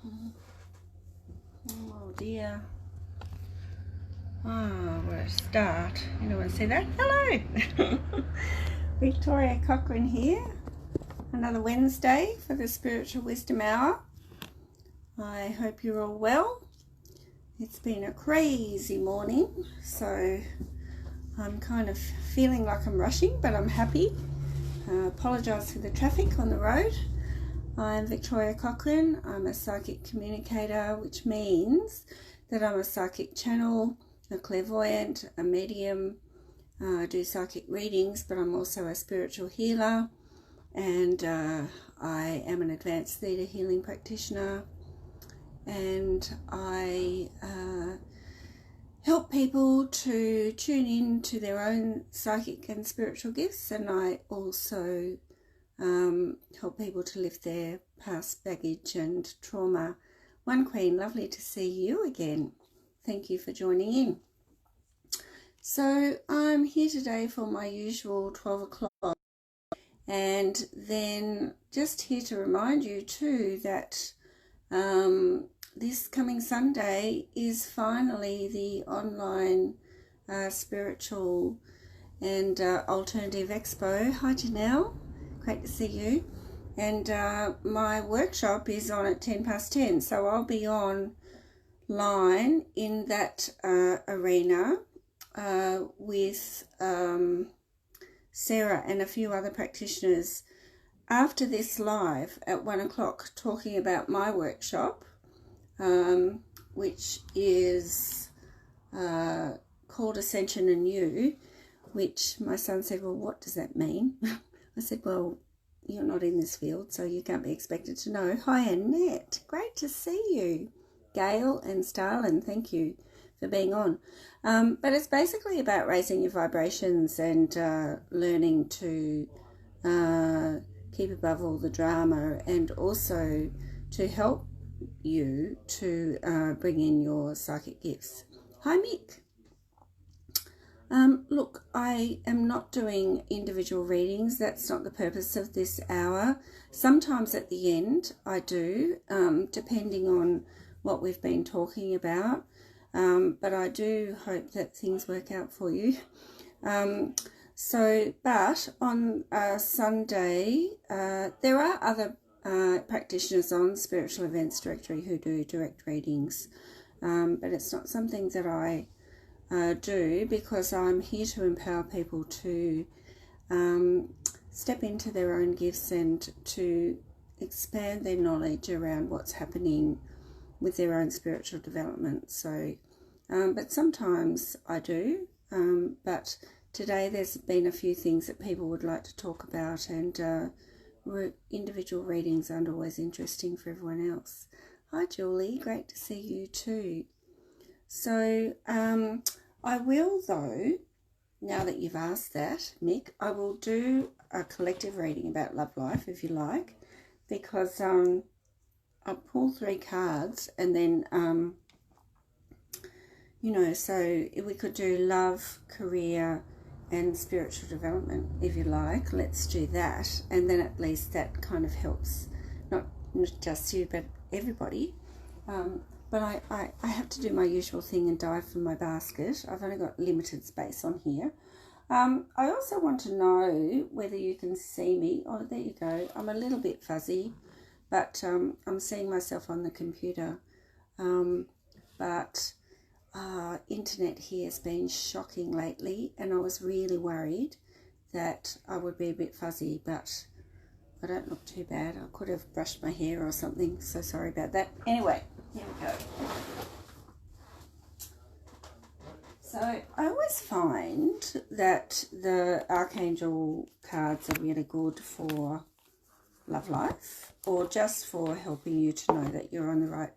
Oh dear. Where to start? Anyone see that? Hello! Victoria Cochrane here. Another Wednesday for the Spiritual Wisdom Hour. I hope you're all well. It's been a crazy morning, so I'm kind of feeling like I'm rushing, but I'm happy. Apologise for the traffic on the road. I'm Victoria Cochrane. I'm a psychic communicator, which means that I'm a psychic channel, a clairvoyant, a medium. I do psychic readings, but I'm also a spiritual healer, and I am an advanced theta healing practitioner, and I help people to tune in to their own psychic and spiritual gifts, and I also help people to lift their past baggage and trauma. One Queen, lovely to see you again. Thank you for joining in. So I'm here today for my usual 12 o'clock, and then just here to remind you too that this coming Sunday is finally the online spiritual and alternative expo. Hi Janelle, great to see you. And my workshop is on at 10:10, so I'll be online in that arena with Sarah and a few other practitioners after this live at 1 o'clock, talking about my workshop, which is called Ascension Anew, which my son said, well, what does that mean? I said, well, you're not in this field, so you can't be expected to know. Hi, Annette. Great to see you. Gail and Starlin, thank you for being on. But it's basically about raising your vibrations and learning to keep above all the drama, and also to help you to bring in your psychic gifts. Hi, Mick. Look, I am not doing individual readings. That's not the purpose of this hour. Sometimes at the end I do, depending on what we've been talking about. But I do hope that things work out for you. But on Sunday, there are other practitioners on Spiritual Events Directory who do direct readings. But it's not something that I do, because I'm here to empower people to step into their own gifts and to expand their knowledge around what's happening with their own spiritual development. So, but sometimes I do, but today there's been a few things that people would like to talk about, and individual readings aren't always interesting for everyone else. Hi Julie, great to see you too. So I will, though, now that you've asked that, Mick, I will do a collective reading about love life, if you like, because I'll pull 3 cards, and then, so we could do love, career, and spiritual development, if you like. Let's do that, and then at least that kind of helps, not just you, but everybody. But I have to do my usual thing and dive for my basket. I've only got limited space on here. I also want to know whether you can see me. Oh, there you go. I'm a little bit fuzzy, but I'm seeing myself on the computer. But internet here has been shocking lately, and I was really worried that I would be a bit fuzzy, but I don't look too bad. I could have brushed my hair or something, so sorry about that. Anyway, here we go. So I always find that the Archangel cards are really good for love life, or just for helping you to know that you're on the right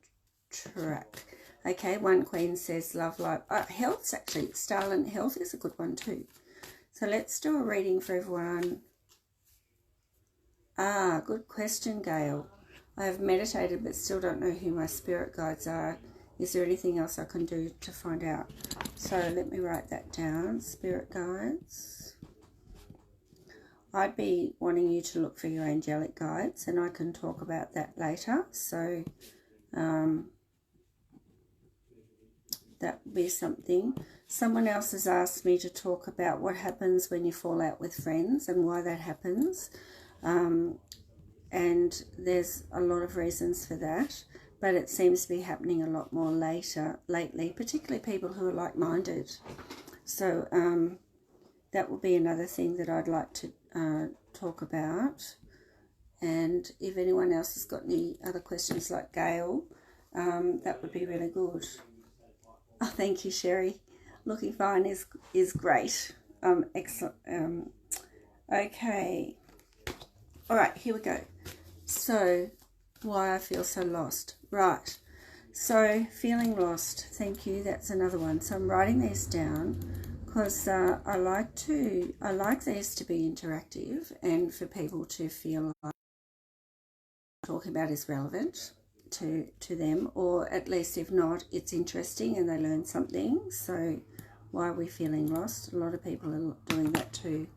track. Okay, One Queen says love life. Health's actually, Starlin, health is a good one too. So let's do a reading for everyone. Good question, Gail. I have meditated but still don't know who my spirit guides are. Is there anything else I can do to find out? So let me write that down. Spirit guides. I'd be wanting you to look for your angelic guides, and I can talk about that later. So That would be something. Someone else has asked me to talk about what happens when you fall out with friends and why that happens. And there's a lot of reasons for that, but it seems to be happening a lot more lately, particularly people who are like-minded. So that will be another thing that I'd like to talk about. And if anyone else has got any other questions like Gail, that would be really good. Oh, thank you, Sherry. Looking fine is great. Excellent. Okay. All right, here we go. So, why I feel so lost. Right. So, feeling lost. Thank you. That's another one. So, I'm writing these down because I like these to be interactive and for people to feel like talking about is relevant to them, or at least if not, it's interesting and they learn something. So, why are we feeling lost? A lot of people are doing that too.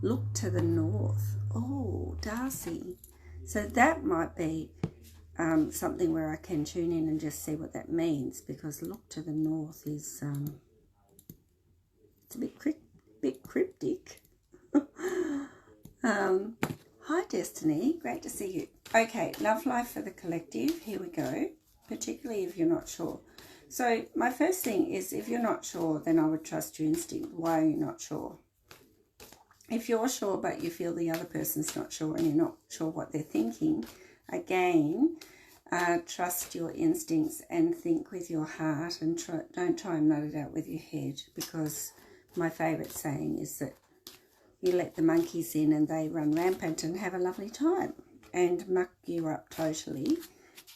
Look to the north. Oh, Darcy. So that might be something where I can tune in and just see what that means, because look to the north is it's a bit cryptic. Hi, Destiny. Great to see you. Okay, love life for the collective. Here we go, particularly if you're not sure. So my first thing is, if you're not sure, then I would trust your instinct. Why are you not sure? If you're sure but you feel the other person's not sure and you're not sure what they're thinking, again, trust your instincts and think with your heart, and don't try and nut it out with your head, because my favourite saying is that you let the monkeys in and they run rampant and have a lovely time and muck you up totally.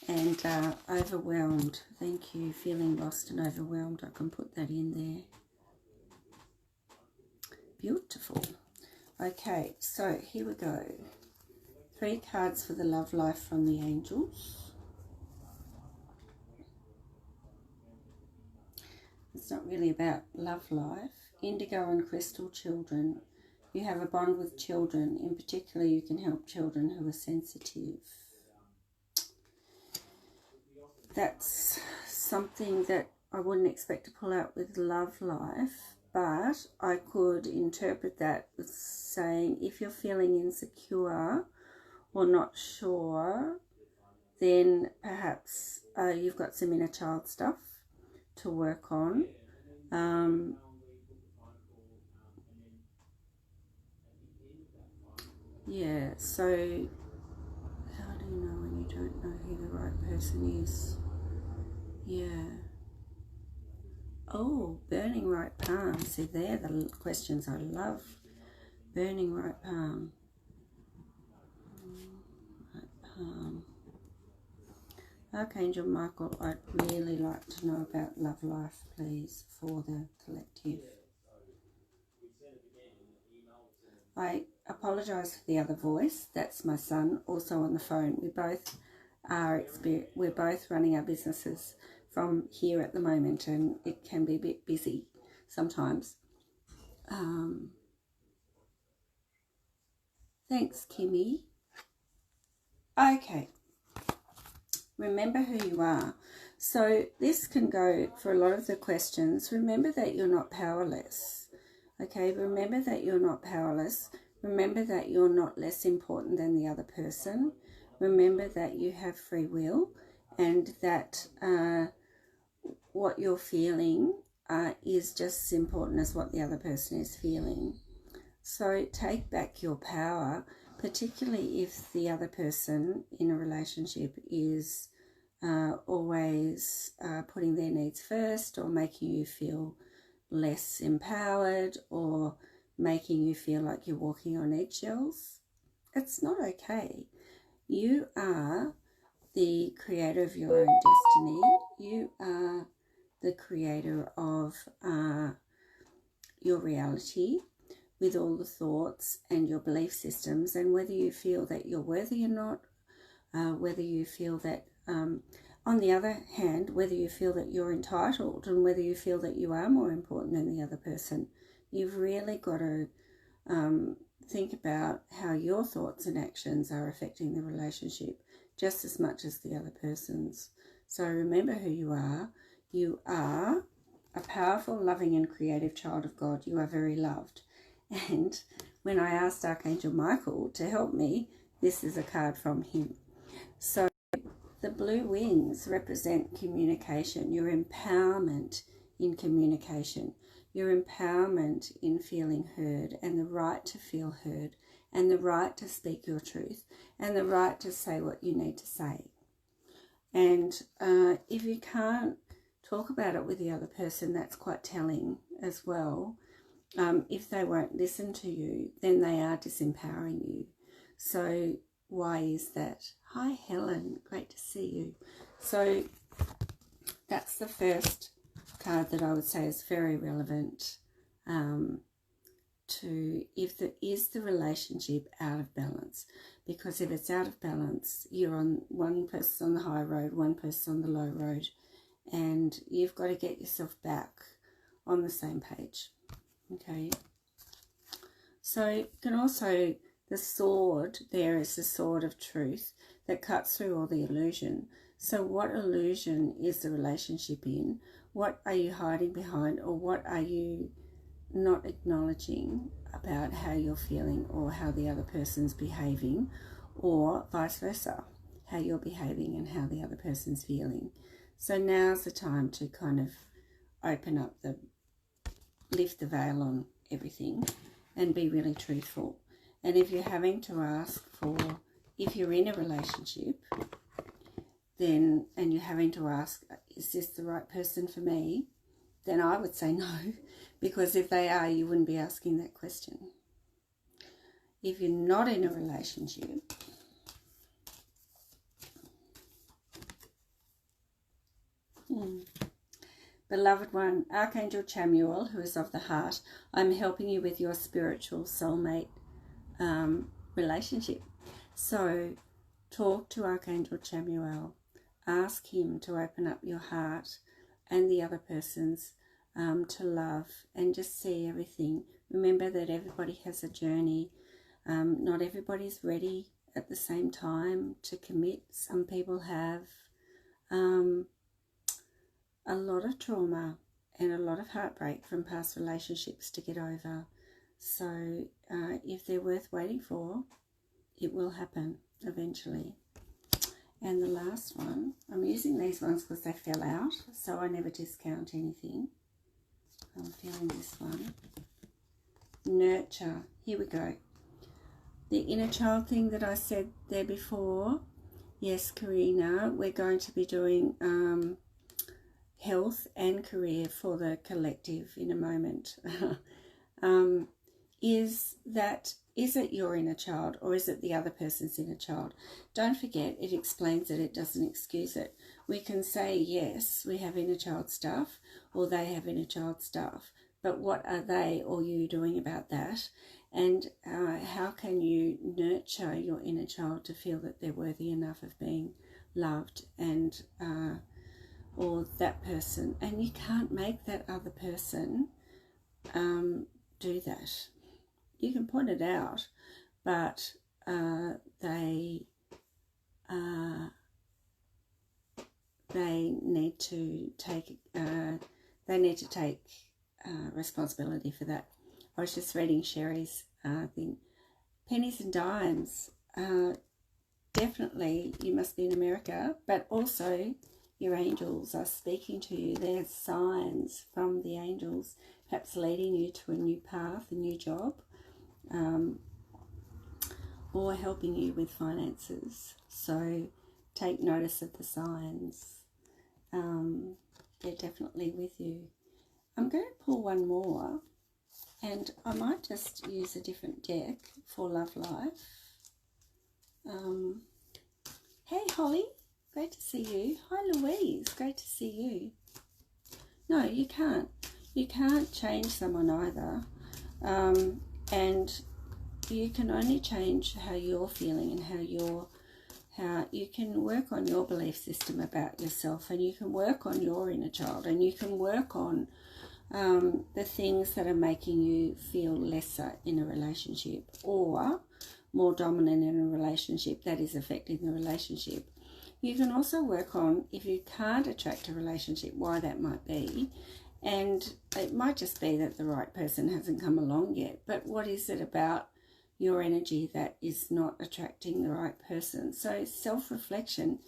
And overwhelmed. Thank you. Feeling lost and overwhelmed. I can put that in there. Beautiful. Okay, so here we go. 3 cards for the love life from the angels. It's not really about love life. Indigo and crystal, children. You have a bond with children. In particular, you can help children who are sensitive. That's something that I wouldn't expect to pull out with love life, but I could interpret that with saying, if you're feeling insecure or not sure, then perhaps you've got some inner child stuff to work on. Yeah, so how do you know when you don't know who the right person is? Yeah. Oh, burning right palm. See, they're the questions I love. Burning right palm. Right palm. Archangel Michael, I'd really like to know about love life, please, for the collective. I apologise for the other voice. That's my son, also on the phone. We're both running our businesses from here at the moment, and it can be a bit busy sometimes. Thanks, Kimmy. Okay. Remember who you are. So this can go for a lot of the questions. Remember that you're not powerless. Okay, remember that you're not powerless. Remember that you're not less important than the other person. Remember that you have free will, and that what you're feeling is just as important as what the other person is feeling. So take back your power, particularly if the other person in a relationship is always putting their needs first, or making you feel less empowered, or making you feel like you're walking on eggshells. It's not okay. You are the creator of your own destiny. You are the creator of your reality, with all the thoughts and your belief systems, and whether you feel that you're worthy or not, whether you feel that, on the other hand, whether you feel that you're entitled, and whether you feel that you are more important than the other person. You've really got to think about how your thoughts and actions are affecting the relationship. just as much as the other person's. So remember who you are. You are a powerful, loving and creative child of God. You are very loved. And when I asked Archangel Michael to help me, this is a card from him. So the blue wings represent communication, your empowerment in communication, your empowerment in feeling heard, and the right to feel heard, and the right to speak your truth, and the right to say what you need to say. And if you can't talk about it with the other person, that's quite telling as well. If they won't listen to you, then they are disempowering you. So why is that? Hi Helen, great to see you. So that's the first card that I would say is very relevant to is the relationship out of balance. Because if it's out of balance, you're on one person on the high road, one person on the low road, and you've got to get yourself back on the same page. Okay, so you can also, the sword there is the sword of truth that cuts through all the illusion. So what illusion is the relationship in? What are you hiding behind, or what are you not acknowledging about how you're feeling or how the other person's behaving, or vice versa, how you're behaving and how the other person's feeling? So now's the time to kind of open up lift the veil on everything and be really truthful. And if you're having to ask for, if you're in a relationship, then, and you're having to ask, is this the right person for me? Then I would say no, because if they are, you wouldn't be asking that question. If you're not in a relationship, beloved one, Archangel Chamuel, who is of the heart, I'm helping you with your spiritual soulmate relationship. So talk to Archangel Chamuel. Ask him to open up your heart and the other person's to love, and just see everything. Remember that everybody has a journey. Not everybody's ready at the same time to commit. Some people have a lot of trauma and a lot of heartbreak from past relationships to get over. So if they're worth waiting for, it will happen eventually. And the last one, I'm using these ones because they fell out, so I never discount anything. I'm feeling this one. Nurture. Here we go. The inner child thing that I said there before. Yes, Karina, we're going to be doing health and career for the collective in a moment. Is it your inner child, or is it the other person's inner child? Don't forget, it explains it, it doesn't excuse it. We can say, yes, we have inner child stuff, or they have inner child stuff, but what are they or you doing about that? And how can you nurture your inner child to feel that they're worthy enough of being loved, and or that person? And you can't make that other person do that. You can point it out, but they need to take responsibility for that. I was just reading Sherry's thing. Pennies and dimes. Definitely, you must be in America, but also your angels are speaking to you. There's signs from the angels, perhaps leading you to a new path, a new job, or helping you with finances. So take notice of the signs. They're definitely with you. I'm going to pull one more, and I might just use a different deck for Love Life. Hey Holly, great to see you. Hi Louise, great to see you. No, you can't. You can't change someone either. And you can only change how you're feeling and how you can work on your belief system about yourself, and you can work on your inner child, and you can work on the things that are making you feel lesser in a relationship, or more dominant in a relationship that is affecting the relationship. You can also work on, if you can't attract a relationship, why that might be. And it might just be that the right person hasn't come along yet. But what is it about your energy that is not attracting the right person? So self-reflection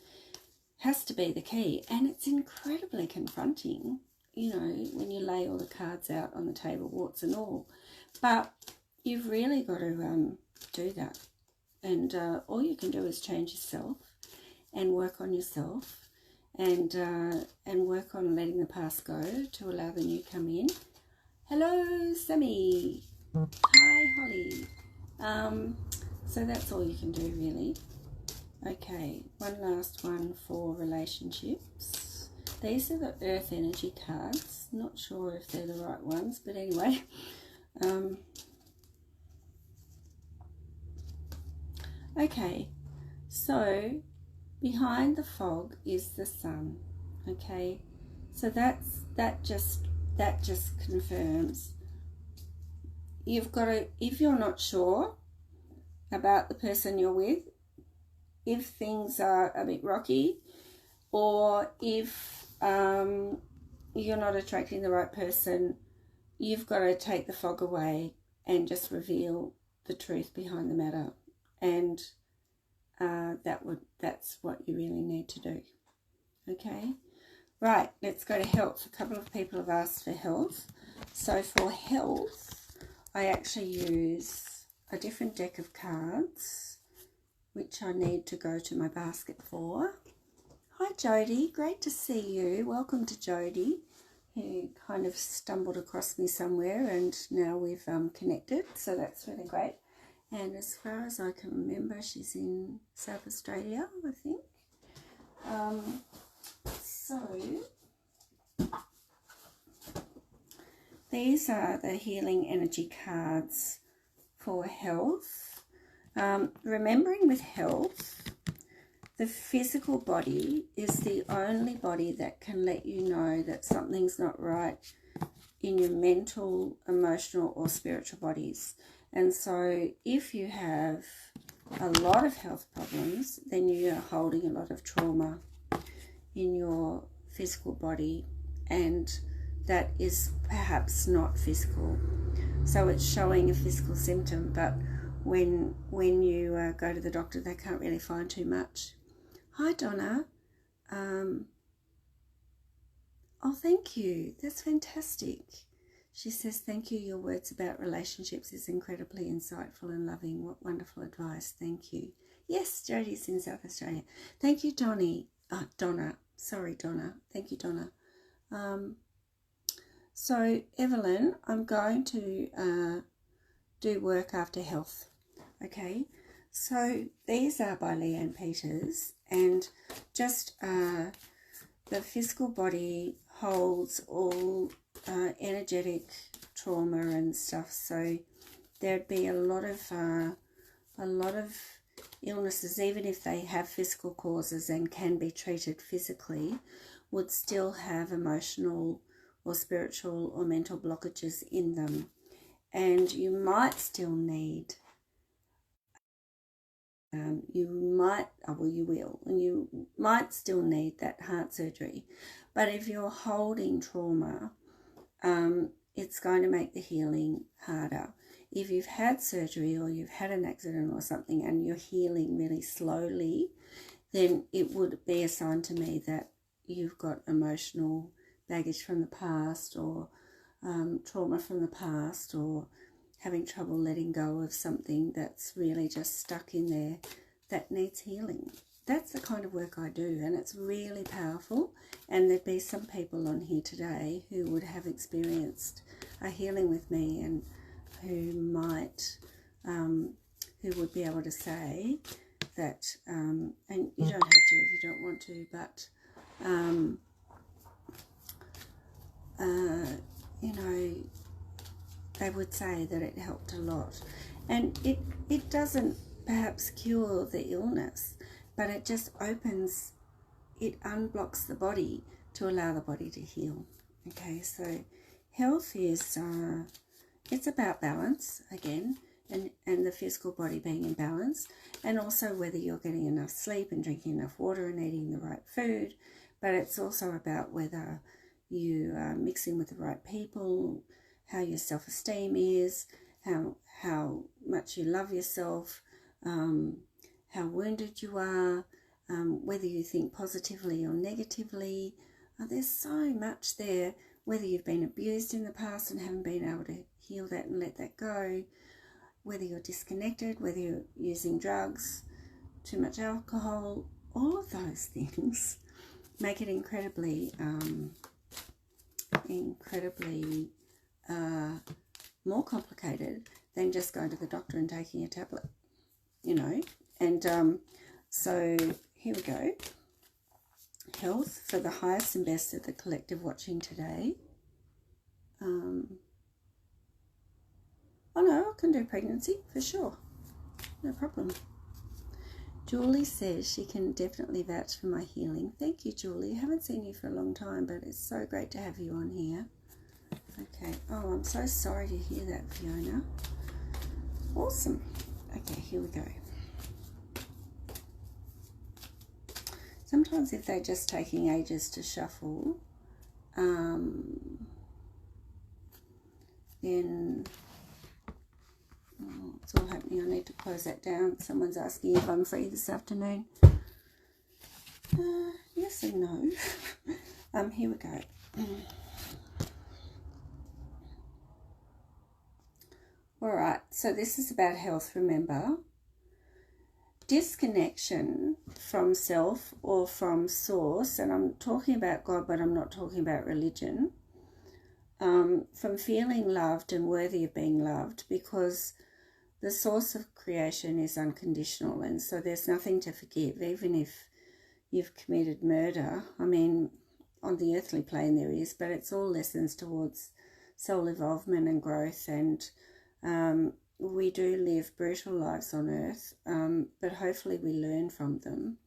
has to be the key. And it's incredibly confronting, you know, when you lay all the cards out on the table, warts and all. But you've really got to do that. And all you can do is change yourself and work on yourself. And work on letting the past go to allow the new come in. Hello, Sammy. Hi, Holly. So that's all you can do, really. Okay, one last one for relationships. These are the Earth Energy cards. Not sure if they're the right ones, but anyway. Okay, so behind the fog is the sun. Okay, so that just confirms you've got to, if you're not sure about the person you're with, if things are a bit rocky, or if you're not attracting the right person, you've got to take the fog away and just reveal the truth behind the matter. And that's what you really need to do. Okay, right, let's go to health. A couple of people have asked for health. So for health, I actually use a different deck of cards, which I need to go to my basket for. Hi Jody, great to see you. Welcome to Jody, who kind of stumbled across me somewhere, and now we've connected, so that's really great. And as far as I can remember, she's in South Australia, I think. So these are the healing energy cards for health. Remembering with health, the physical body is the only body that can let you know that something's not right in your mental, emotional, or spiritual bodies. And so if you have a lot of health problems, then you are holding a lot of trauma in your physical body, and that is perhaps not physical. So it's showing a physical symptom, but when you go to the doctor, they can't really find too much. Hi Donna. Oh, thank you. That's fantastic. She says, thank you. Your words about relationships is incredibly insightful and loving. What wonderful advice. Thank you. Yes, Jodie's in South Australia. Thank you, Donna. Sorry, Donna. Thank you, Donna. So, Evelyn, I'm going to do work after health. Okay. So, these are by Leanne Peters. And just the physical body holds all energetic trauma and stuff, so there'd be a lot of illnesses, even if they have physical causes and can be treated physically, would still have emotional or spiritual or mental blockages in them, and you might still need you might still need that heart surgery. But if you're holding trauma, it's going to make the healing harder. If you've had surgery or you've had an accident or something and you're healing really slowly, then it would be a sign to me that you've got emotional baggage from the past, or trauma from the past, or having trouble letting go of something that's really just stuck in there that needs healing. That's the kind of work I do, and it's really powerful. And there'd be some people on here today who would have experienced a healing with me, and who might, who would be able to say that, and you don't have to if you don't want to, but, you know, they would say that it helped a lot. And it doesn't perhaps cure the illness, but it just opens, it unblocks the body to allow the body to heal. Okay, so health is, it's about balance again. and the physical body being in balance, and also whether you're getting enough sleep and drinking enough water and eating the right food. But it's also about whether you are mixing with the right people, how your self-esteem is, how much you love yourself, how wounded you are, whether you think positively or negatively. There's so much there, whether you've been abused in the past and haven't been able to heal that and let that go, whether you're disconnected, whether you're using drugs, too much alcohol, all of those things make it incredibly more complicated than just going to the doctor and taking a tablet, you know. And so here we go. Health for the highest and best of the collective watching today. Oh no, I can do pregnancy for sure, no problem. Julie says she can definitely vouch for my healing. Thank you, Julie. I haven't seen you for a long time, but it's so great to have you on here. Okay. Oh, I'm so sorry to hear that, Fiona. Awesome. Okay, here we go. Sometimes if they're just taking ages to shuffle, then it's all happening. I need to close that down. Someone's asking if I'm free this afternoon. Yes and no. Here we go. All right, so this is about health, remember. Disconnection from self or from source, and I'm talking about God, but I'm not talking about religion, from feeling loved and worthy of being loved, because the source of creation is unconditional, and so there's nothing to forgive, even if you've committed murder. I mean, on the earthly plane there is, but it's all lessons towards soul involvement and growth, and we do live brutal lives on earth, but hopefully we learn from them.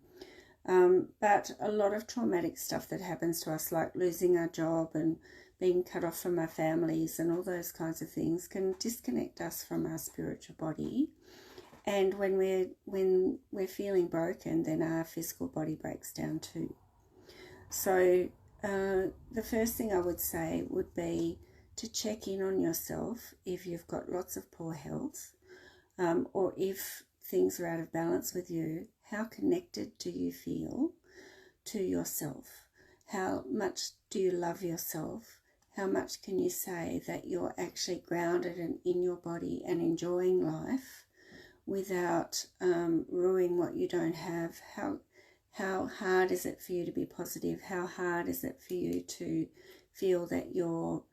But a lot of traumatic stuff that happens to us, like losing our job and being cut off from our families and all those kinds of things, can disconnect us from our spiritual body. And when we're feeling broken, then our physical body breaks down too. So the first thing I would say would be to check in on yourself if you've got lots of poor health, or if things are out of balance with you. How connected do you feel to yourself? How much do you love yourself? How much can you say that you're actually grounded and in your body and enjoying life without ruining what you don't have? How hard is it for you to be positive? How hard is it for you to feel that you're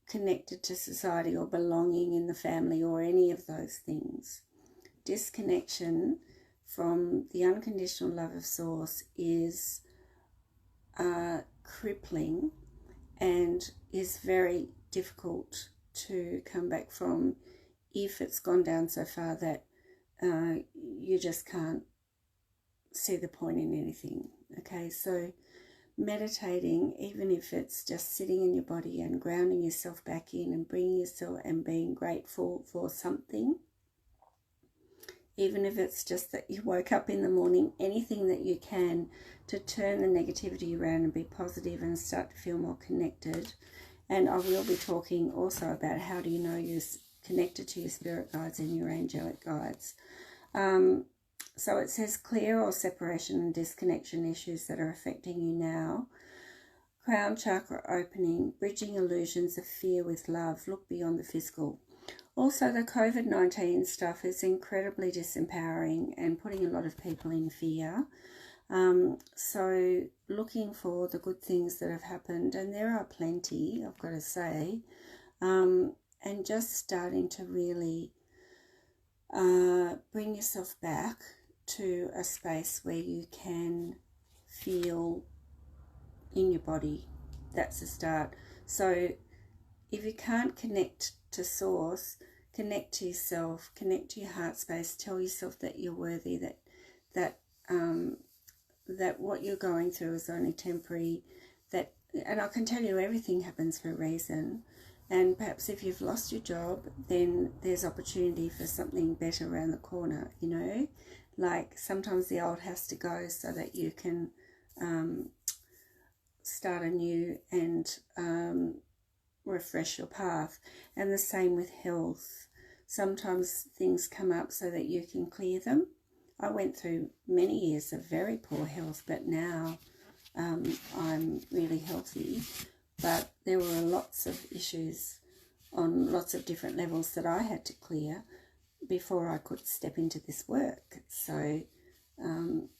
connected to society or belonging in the family or any of those things? Disconnection from the unconditional love of source is crippling and is very difficult to come back from if it's gone down so far that you just can't see the point in anything. Okay, so meditating, even if it's just sitting in your body and grounding yourself back in and bringing yourself and being grateful for something, even if it's just that you woke up in the morning, anything that you can to turn the negativity around and be positive and start to feel more connected. And I will be talking also about how do you know you're connected to your spirit guides and your angelic guides. So it says clear all separation and disconnection issues that are affecting you now. Crown chakra opening, bridging illusions of fear with love. Look beyond the physical. Also, the COVID-19 stuff is incredibly disempowering and putting a lot of people in fear. So looking for the good things that have happened, and there are plenty, I've got to say, and just starting to really bring yourself back to a space where you can feel in your body. That's a start. So if you can't connect to source, connect to yourself, connect to your heart space, tell yourself that you're worthy, that what you're going through is only temporary, and I can tell you everything happens for a reason, And perhaps if you've lost your job, then there's opportunity for something better around the corner, you know. Like sometimes the old has to go so that you can start anew and refresh your path. And the same with health. Sometimes things come up so that you can clear them. I went through many years of very poor health, but now I'm really healthy. But there were lots of issues on lots of different levels that I had to clear before I could step into this work. So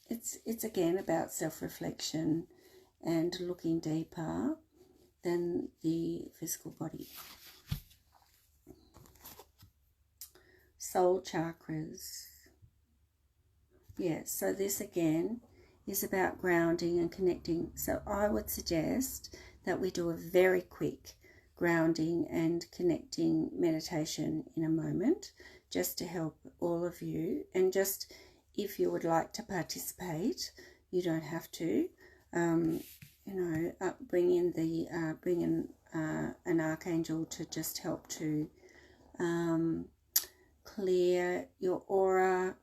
it's again about self-reflection and looking deeper than the physical body. Soul chakras. Yeah, so this again is about grounding and connecting. So I would suggest that we do a very quick grounding and connecting meditation in a moment, just to help all of you. And just if you would like to participate, you don't have to. Bring in an archangel to just help to clear your aura,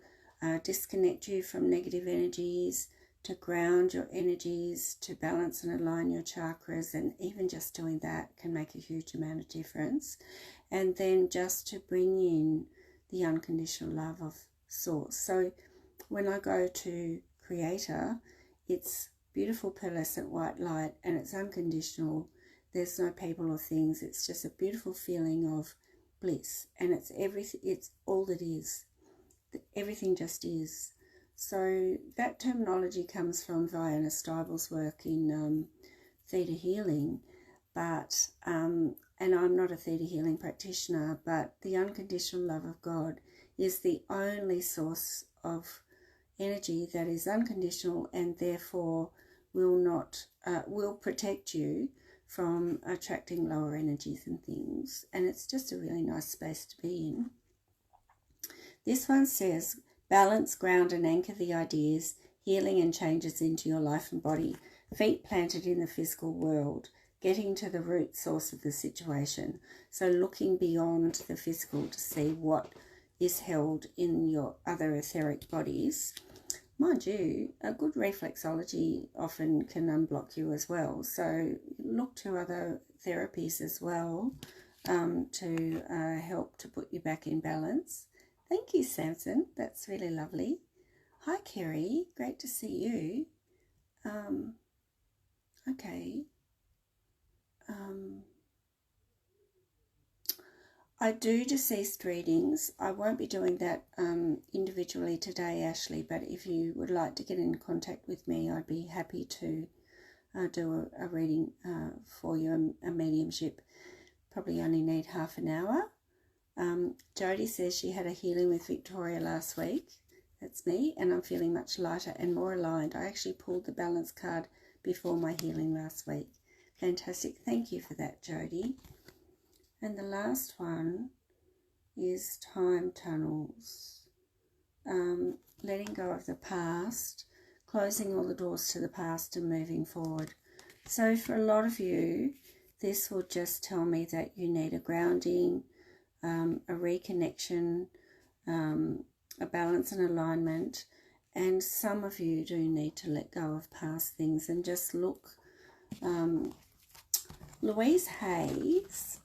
disconnect you from negative energies, to ground your energies, to balance and align your chakras. And even just doing that can make a huge amount of difference. And then just to bring in the unconditional love of Source. So when I go to Creator, it's beautiful pearlescent white light and it's unconditional. There's no people or things. It's just a beautiful feeling of bliss, and it's everything. It's all that is. Everything just is. So that terminology comes from Vianna Stibel's work in theta healing, but and I'm not a theta healing practitioner, but the unconditional love of God is the only source of energy that is unconditional, and therefore will protect you from attracting lower energies and things. And it's just a really nice space to be in. This one says, balance, ground and anchor the ideas, healing and changes into your life and body, feet planted in the physical world, getting to the root source of the situation. So looking beyond the physical to see what is held in your other etheric bodies. Mind you, a good reflexology often can unblock you as well. So look to other therapies as well to help to put you back in balance. Thank you, Samson. That's really lovely. Hi, Kerry. Great to see you. Okay. I do deceased readings. I won't be doing that individually today, Ashley, but if you would like to get in contact with me, I'd be happy to do a reading for you, a mediumship. Probably only need half an hour. Jodie says she had a healing with Victoria last week. That's me, and I'm feeling much lighter and more aligned. I actually pulled the balance card before my healing last week. Fantastic. Thank you for that, Jodie. And the last one is time tunnels. Letting go of the past, closing all the doors to the past and moving forward. So for a lot of you, this will just tell me that you need a grounding, a reconnection, a balance and alignment. And some of you do need to let go of past things and just look. Louise Hay's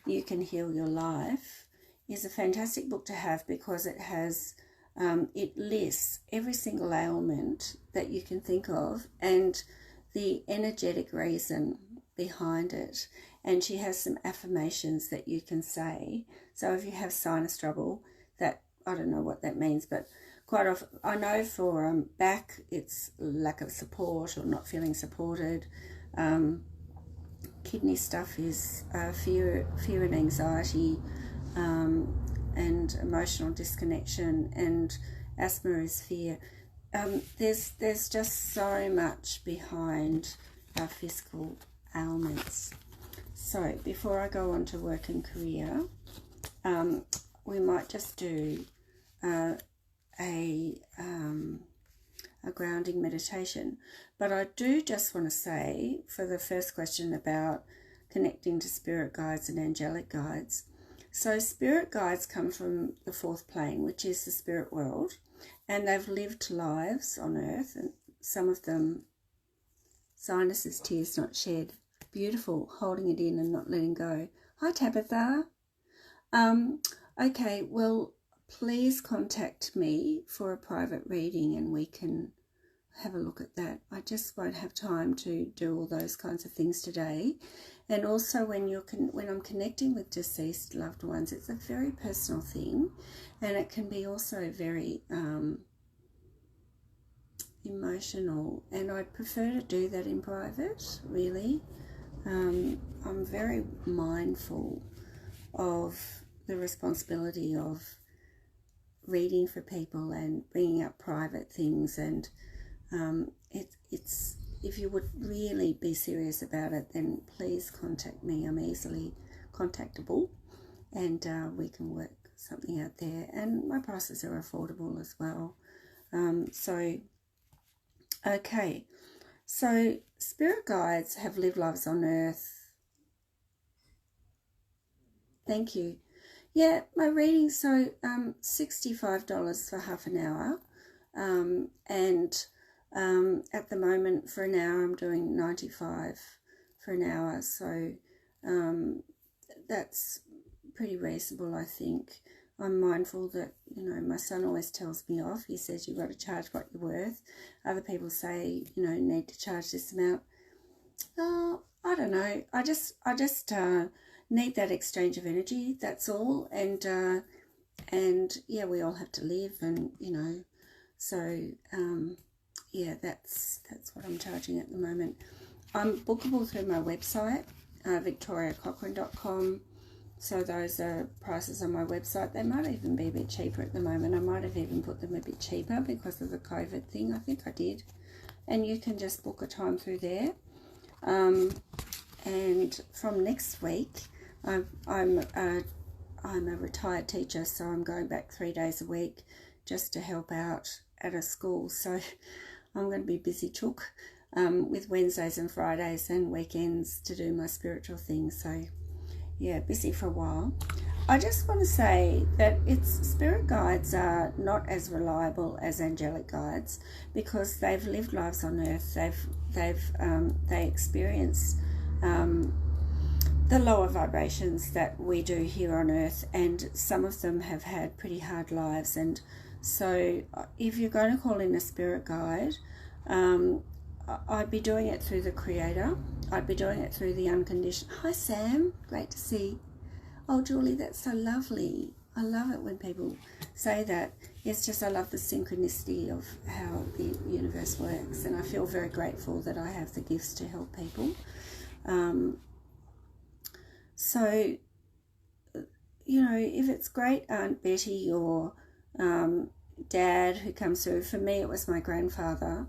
You Can Heal Your Life is a fantastic book to have because it has, it lists every single ailment that you can think of and the energetic reason behind it. And she has some affirmations that you can say. So if you have sinus trouble, that, I don't know what that means, but quite often, I know for back, it's lack of support or not feeling supported. Kidney stuff is fear and anxiety, and emotional disconnection, and asthma is fear. There's just so much behind our physical ailments. So before I go on to work and career, we might just do a grounding meditation. But I do just want to say, for the first question about connecting to spirit guides and angelic guides. So spirit guides come from the fourth plane, which is the spirit world, and they've lived lives on earth, and some of them, sinuses, tears not shed. Beautiful, holding it in and not letting go. Hi, Tabitha. Okay, well, please contact me for a private reading and we can have a look at that. I just won't have time to do all those kinds of things today. And also when I'm connecting with deceased loved ones, it's a very personal thing, and it can be also very emotional, and I'd prefer to do that in private, really. I'm very mindful of the responsibility of reading for people and bringing up private things, and it's if you would really be serious about it, then please contact me. I'm easily contactable, and we can work something out there, and my prices are affordable as well. Okay, so spirit guides have lived lives on earth. Thank you. Yeah, my reading, so $65 for half an hour, and at the moment for an hour I'm doing $95 for an hour, so that's pretty reasonable, I think. I'm mindful that, you know, my son always tells me off. He says you've got to charge what you're worth. Other people say, you know, need to charge this amount. I don't know. I just need that exchange of energy. That's all. And yeah, we all have to live, and you know, so yeah, that's what I'm charging at the moment. I'm bookable through my website, victoriacochrane.com. So those are prices on my website. They might even be a bit cheaper at the moment. I might have even put them a bit cheaper because of the COVID thing. I think I did. And you can just book a time through there. And from next week, I'm a retired teacher, so I'm going back 3 days a week just to help out at a school. So I'm going to be busy chook with Wednesdays and Fridays and weekends to do my spiritual things. So yeah, busy for a while. I just want to say that spirit guides are not as reliable as angelic guides because they've lived lives on earth. They experience the lower vibrations that we do here on earth, and some of them have had pretty hard lives. And so if you're going to call in a spirit guide, I'd be doing it through the Creator. I'd be doing it through the unconditioned. Hi Sam, great to see. Oh Julie, that's so lovely. I love it when people say that. It's just I love the synchronicity of how the universe works, and I feel very grateful that I have the gifts to help people. So, you know, if it's great Aunt Betty or Dad who comes through, for me it was my grandfather,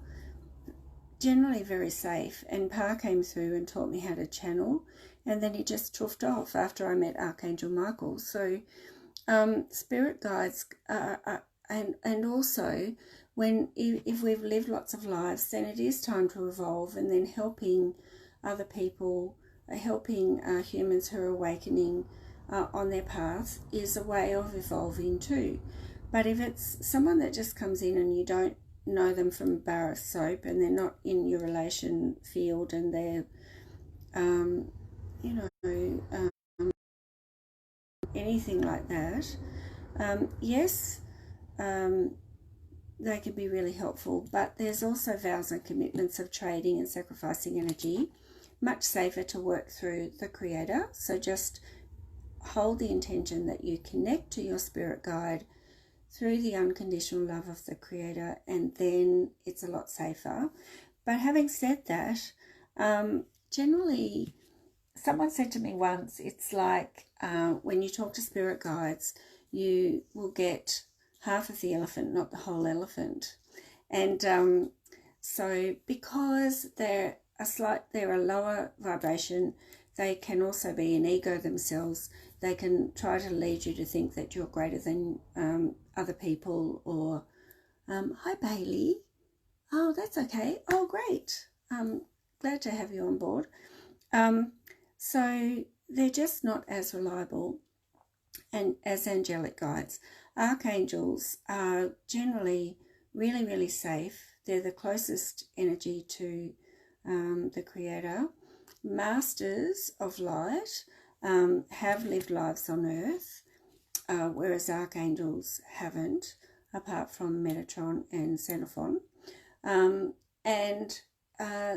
generally very safe, and Pa came through and taught me how to channel, and then he just chuffed off after I met Archangel Michael. So spirit guides and also if we've lived lots of lives, then it is time to evolve, and then helping other people, helping humans who are awakening on their path is a way of evolving too. But if it's someone that just comes in and you don't know them from a bar of soap, and they're not in your relation field, and they're anything like that, yes, they can be really helpful. But there's also vows and commitments of trading and sacrificing energy, much safer to work through the Creator. So just hold the intention that you connect to your spirit guide through the unconditional love of the Creator, and then it's a lot safer. But having said that, generally, someone said to me once, it's like when you talk to spirit guides, you will get half of the elephant, not the whole elephant. And so because they're a lower vibration, they can also be an ego themselves. They can try to lead you to think that you're greater than other people, or hi Bailey. Oh, that's okay. Oh, great. Glad to have you on board. So they're just not as reliable and as angelic guides. Archangels are generally really, really safe. They're the closest energy to the Creator. Masters of light have lived lives on earth, whereas archangels haven't, apart from Metatron and Xenophon. And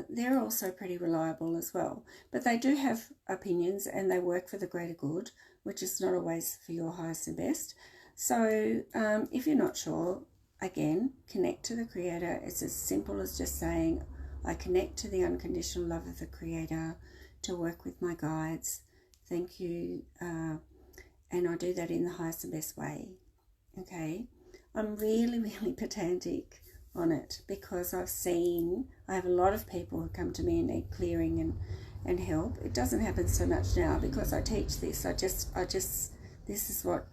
they're also pretty reliable as well. But they do have opinions and they work for the greater good, which is not always for your highest and best. So if you're not sure, again, connect to the Creator. It's as simple as just saying, I connect to the unconditional love of the Creator to work with my guides. Thank you. And I do that in the highest and best way. Okay. I'm really, really pedantic on it because I have a lot of people who come to me and need clearing and help. It doesn't happen so much now because I teach this. This is what,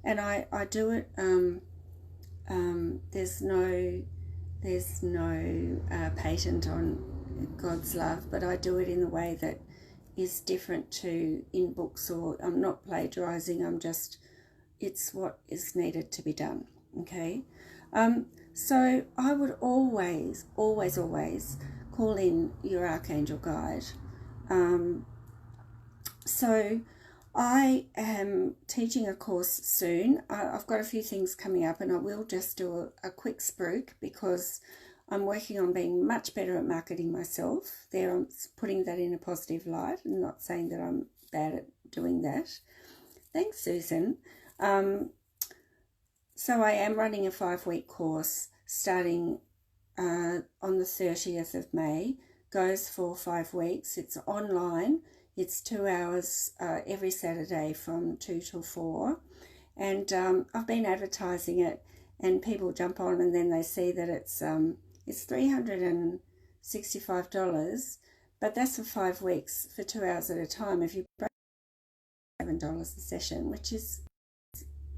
and I do it. There's no patent on God's love, but I do it in the way that is different to in books, or I'm not plagiarizing. It's what is needed to be done. Okay. So I would always call in your Archangel guide. So I am teaching a course soon. I've got a few things coming up, and I will just do a quick spruik because I'm working on being much better at marketing myself. I'm putting that in a positive light and not saying that I'm bad at doing that. Thanks, Susan. So I am running a 5-week course starting on the 30th of May. Goes for 5 weeks. It's online. It's 2 hours every Saturday from 2 till 4. And I've been advertising it, and people jump on and then they see that it's $365, but that's for 5 weeks for 2 hours at a time. If you break $7 a session, which is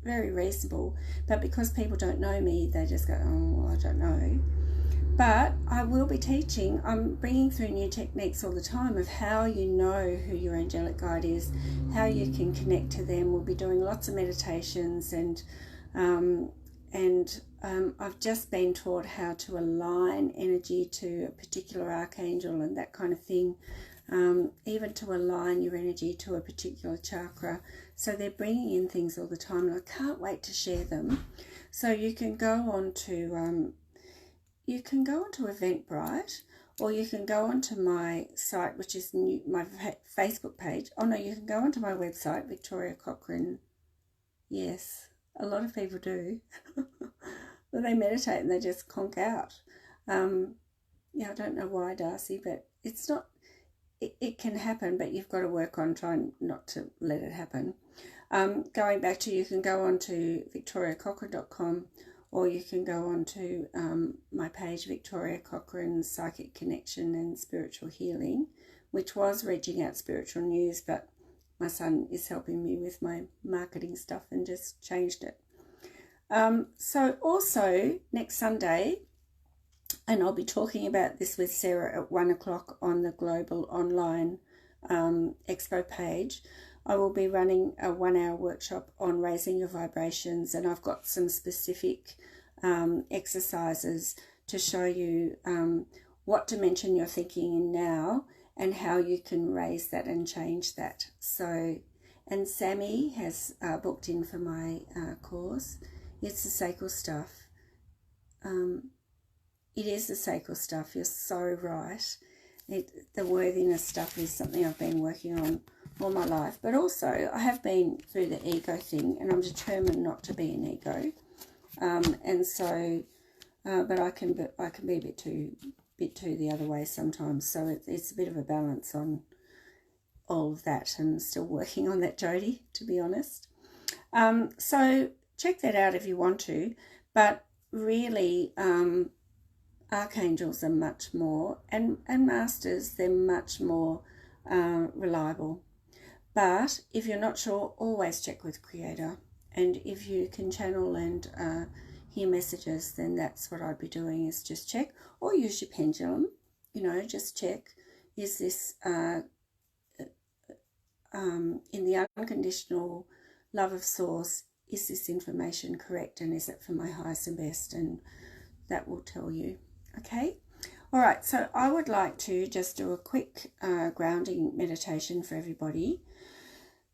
very reasonable, but because people don't know me, they just go, oh, I don't know. But I will be teaching. I'm bringing through new techniques all the time of how you know who your angelic guide is, how you can connect to them. We'll be doing lots of meditations, and I've just been taught how to align energy to a particular archangel and that kind of thing, even to align your energy to a particular chakra. So they're bringing in things all the time, and I can't wait to share them. So you can go on to Eventbrite, or you can go onto my site, which is my Facebook page. Oh no, you can go onto my website, Victoria Cochrane. Yes, a lot of people do. Well, they meditate and they just conk out. Yeah, I don't know why, Darcy, but it's not. It can happen, but you've got to work on trying not to let it happen. Going back to, you can go on to victoriacochrane.com, or you can go on to my page, Victoria Cochrane Psychic Connection and Spiritual Healing, which was Reaching Out Spiritual News, but my son is helping me with my marketing stuff and just changed it. So also next Sunday, and I'll be talking about this with Sarah at 1 o'clock on the Global Online Expo page, I will be running a 1-hour workshop on raising your vibrations, and I've got some specific exercises to show you what dimension you're thinking in now and how you can raise that and change that. So, and Sammy has booked in for my course. It's the sacral stuff. It is the sacral stuff. You're so right. The worthiness stuff is something I've been working on all my life, but also I have been through the ego thing, and I'm determined not to be an ego. And so, but I can be a bit too the other way sometimes. So it's a bit of a balance on all of that, and still working on that, Jodie, to be honest. So check that out if you want to, but really, archangels are much more, and masters, they're much more reliable. But if you're not sure, always check with Creator. And if you can channel and hear messages, then that's what I'd be doing, is just check, or use your pendulum, just check, is this in the unconditional love of Source, is this information correct and is it for my highest and best? And that will tell you. Okay. All right. So I would like to just do a quick grounding meditation for everybody.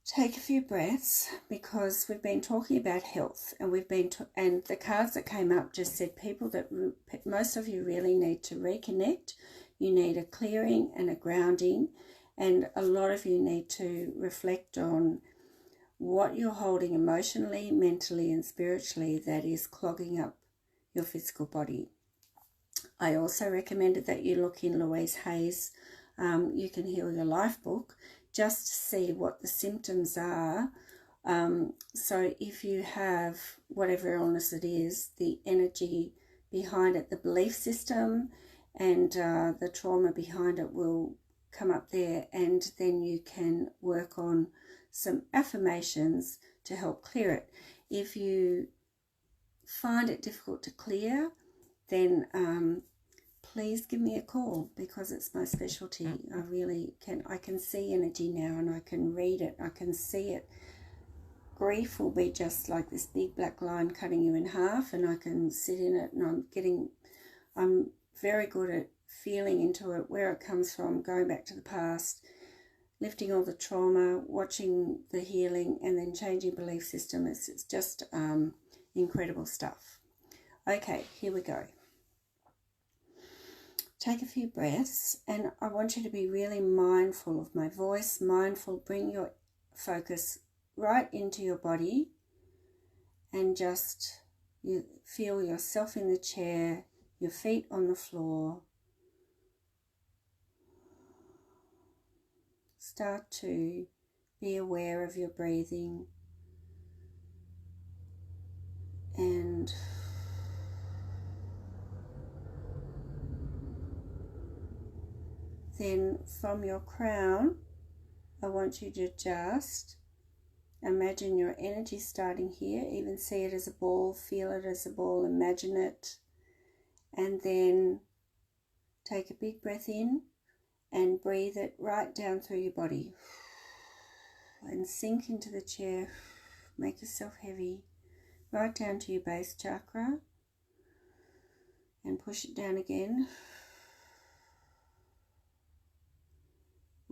Take a few breaths, because we've been talking about health, and and the cards that came up just said people that most of you really need to reconnect. You need a clearing and a grounding, and a lot of you need to reflect on what you're holding emotionally, mentally, and spiritually that is clogging up your physical body. I also recommended that you look in Louise Hay's You Can Heal Your Life book, just to see what the symptoms are. So if you have whatever illness it is, the energy behind it, the belief system and the trauma behind it will come up there, and then you can work on some affirmations to help clear it. If you find it difficult to clear, then please give me a call, because it's my specialty. I can see energy now, and I can read it, I can see it. Grief will be just like this big black line cutting you in half, and I can sit in it, and I'm very good at feeling into it, where it comes from, going back to the past, lifting all the trauma, watching the healing, and then changing belief system. It's just incredible stuff. Okay, here we go. Take a few breaths, and I want you to be really mindful of my voice, bring your focus right into your body, and just you feel yourself in the chair, your feet on the floor. Start to be aware of your breathing, and then from your crown, I want you to just imagine your energy starting here. Even see it as a ball, feel it as a ball, imagine it. And then take a big breath in and breathe it right down through your body. And sink into the chair. Make yourself heavy. Right down to your base chakra. And push it down again.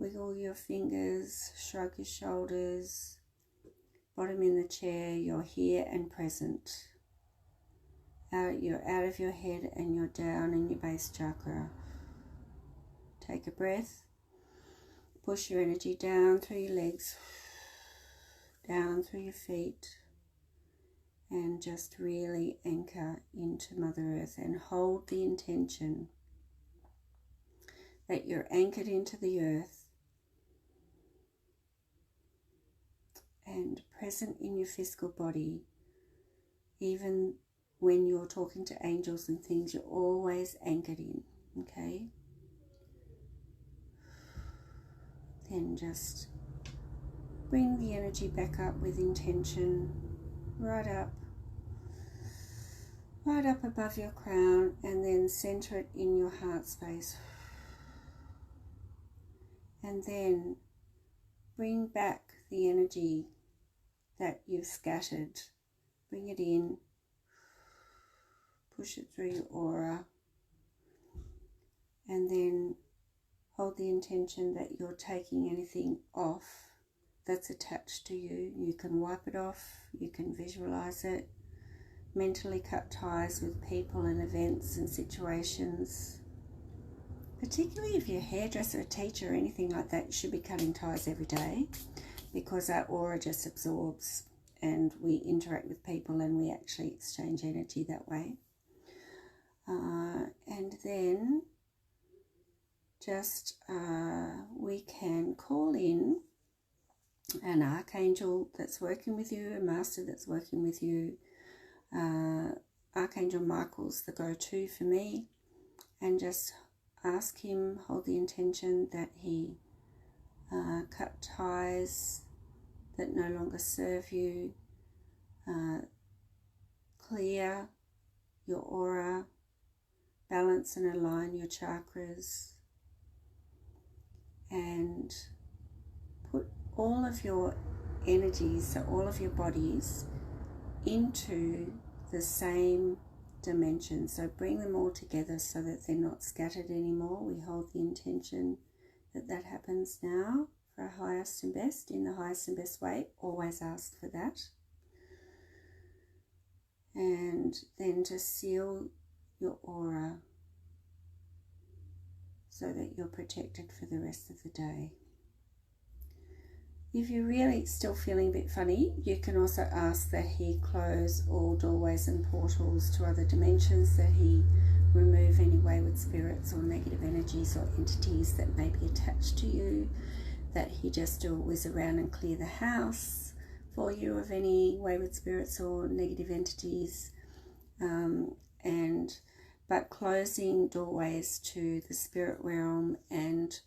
Wiggle your fingers, shrug your shoulders, bottom in the chair, you're here and present. You're out of your head and you're down in your base chakra. Take a breath, push your energy down through your legs, down through your feet, and just really anchor into Mother Earth and hold the intention that you're anchored into the earth and present in your physical body. Even when you're talking to angels and things, you're always anchored in, okay? Then just bring the energy back up with intention, right up above your crown, and then center it in your heart space. And then bring back the energy that you've scattered. Bring it in, push it through your aura, and then hold the intention that you're taking anything off that's attached to you. You can wipe it off, you can visualize it, mentally cut ties with people and events and situations. Particularly if you're a hairdresser, a teacher, or anything like that, you should be cutting ties every day, because our aura just absorbs and we interact with people and we actually exchange energy that way. And then just we can call in an archangel that's working with you, a master that's working with you. Archangel Michael's the go-to for me, and just ask him, hold the intention that he cut ties that no longer serve you, clear your aura, balance and align your chakras, and put all of your energies, so all of your bodies, into the same dimension. So bring them all together so that they're not scattered anymore. We hold the intention that that happens now for our highest and best, in the highest and best way. Always ask for that. And then just seal your aura so that you're protected for the rest of the day. If you're really still feeling a bit funny, you can also ask that he close all doorways and portals to other dimensions, that he remove any wayward spirits or negative energies or entities that may be attached to you, that he just do a whiz around and clear the house for you of any wayward spirits or negative entities. But closing doorways to the spirit realm and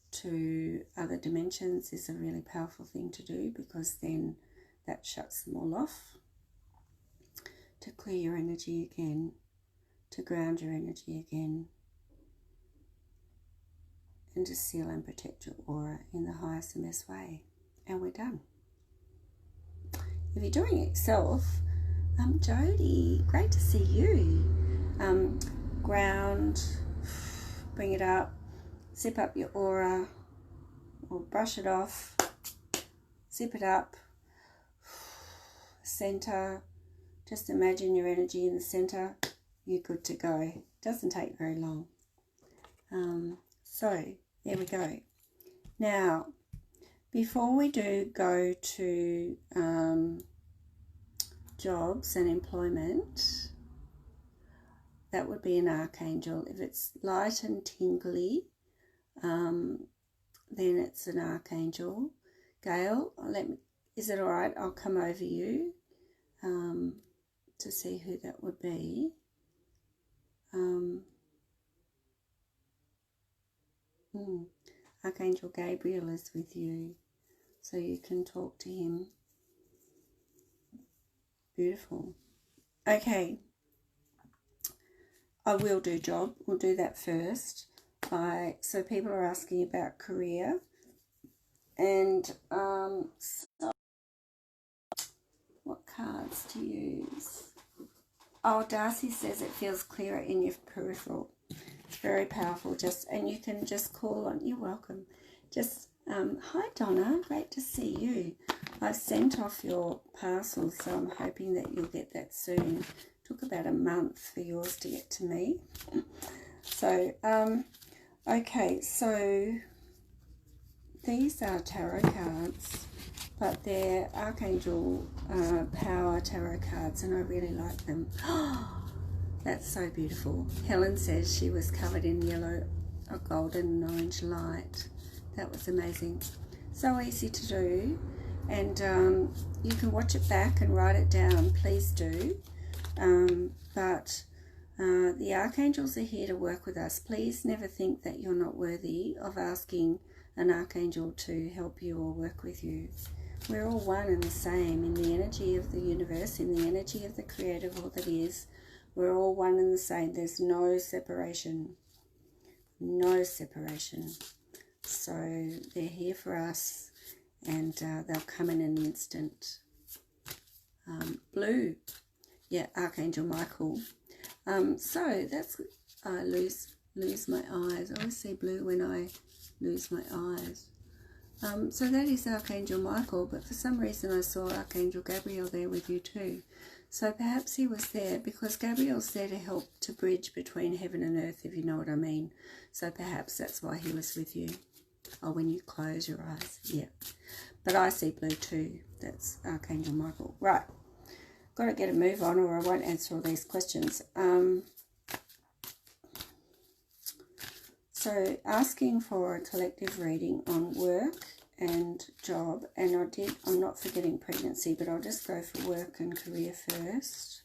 to other dimensions is a really powerful thing to do, because then that shuts them all off. To clear your energy again, to ground your energy again, and to seal and protect your aura in the highest and best way. And we're done. If you're doing it yourself, Jody, great to see you. Ground, bring it up, zip up your aura, or brush it off, zip it up, center, just imagine your energy in the center, you're good to go. Doesn't take very long. So there we go. Now, before we do go to jobs and employment, that would be an archangel. If it's light and tingly, then it's an archangel. Gail, is it all right? I'll come over you to see who that would be. Archangel Gabriel is with you, so you can talk to him. Beautiful. Okay. I will do job. We'll do that first. So people are asking about career, and so what cards to use? Oh, Darcy says it feels clearer in your peripheral. It's very powerful. And you can just call on. You're welcome. Hi Donna, great to see you. I've sent off your parcel, so I'm hoping that you'll get that soon. Took about a month for yours to get to me. So, okay, so these are tarot cards, but they're Archangel Power tarot cards, and I really like them. That's so beautiful. Helen says she was covered in yellow, golden and orange light. That was amazing. So easy to do, and you can watch it back and write it down. Please do. But the archangels are here to work with us. Please never think that you're not worthy of asking an archangel to help you or work with you. We're all one and the same in the energy of the universe, in the energy of the creator of all that is. We're all one and the same. There's no separation. No separation. So they're here for us, and they'll come in an instant. Blue. Yeah, Archangel Michael. So that's, I lose my eyes. I always see blue when I lose my eyes. So that is Archangel Michael, but for some reason I saw Archangel Gabriel there with you too. So perhaps he was there because Gabriel's there to help to bridge between heaven and earth, if you know what I mean. So perhaps that's why he was with you. Oh, when you close your eyes. Yeah. But I see blue too. That's Archangel Michael. Right. Got to get a move on or I won't answer all these questions. So asking for a collective reading on work and job, and I'm not forgetting pregnancy, but I'll just go for work and career first.